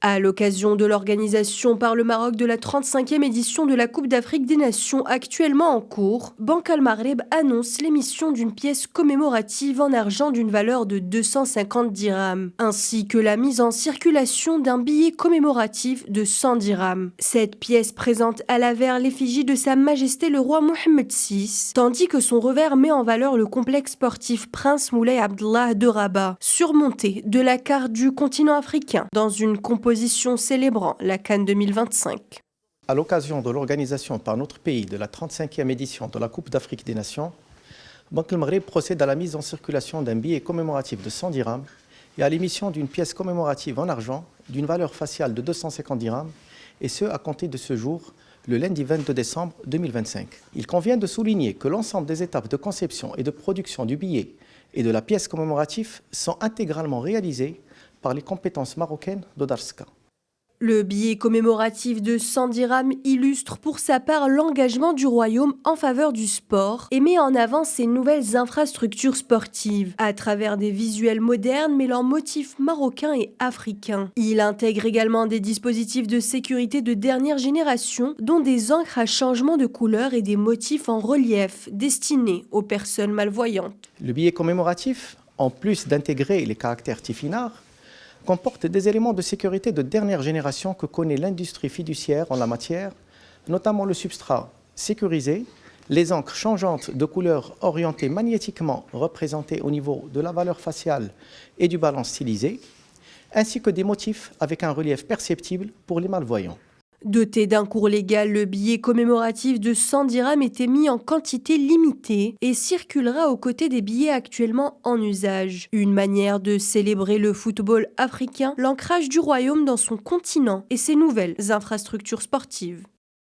À l'occasion de l'organisation par le Maroc de la 35e édition de la Coupe d'Afrique des Nations actuellement en cours, Banque Al Maghreb annonce l'émission d'une pièce commémorative en argent d'une valeur de 250 dirhams, ainsi que la mise en circulation d'un billet commémoratif de 100 dirhams. Cette pièce présente à l'avers l'effigie de Sa Majesté le roi Mohammed VI, tandis que son revers met en valeur le complexe sportif Prince Moulay Abdallah de Rabat, surmonté de la carte du continent africain, dans une composition célébrant la CAN 2025. À l'occasion de l'organisation par notre pays de la 35e édition de la Coupe d'Afrique des Nations, Banque Al Maghreb procède à la mise en circulation d'un billet commémoratif de 100 dirhams et à l'émission d'une pièce commémorative en argent d'une valeur faciale de 250 dirhams, et ce à compter de ce jour, le lundi 22 décembre 2025. Il convient de souligner que l'ensemble des étapes de conception et de production du billet et de la pièce commémorative sont intégralement réalisées par les compétences marocaines d'Odarska. Le billet commémoratif de 100 dirhams illustre pour sa part l'engagement du royaume en faveur du sport et met en avant ses nouvelles infrastructures sportives à travers des visuels modernes mêlant motifs marocains et africains. Il intègre également des dispositifs de sécurité de dernière génération, dont des encres à changement de couleur et des motifs en relief destinés aux personnes malvoyantes. Le billet commémoratif, en plus d'intégrer les caractères tifinards, comporte des éléments de sécurité de dernière génération que connaît l'industrie fiduciaire en la matière, notamment le substrat sécurisé, les encres changeantes de couleur orientées magnétiquement représentées au niveau de la valeur faciale et du ballon stylisé, ainsi que des motifs avec un relief perceptible pour les malvoyants. Doté d'un cours légal, le billet commémoratif de 100 dirhams était mis en quantité limitée et circulera aux côtés des billets actuellement en usage. Une manière de célébrer le football africain, l'ancrage du royaume dans son continent et ses nouvelles infrastructures sportives.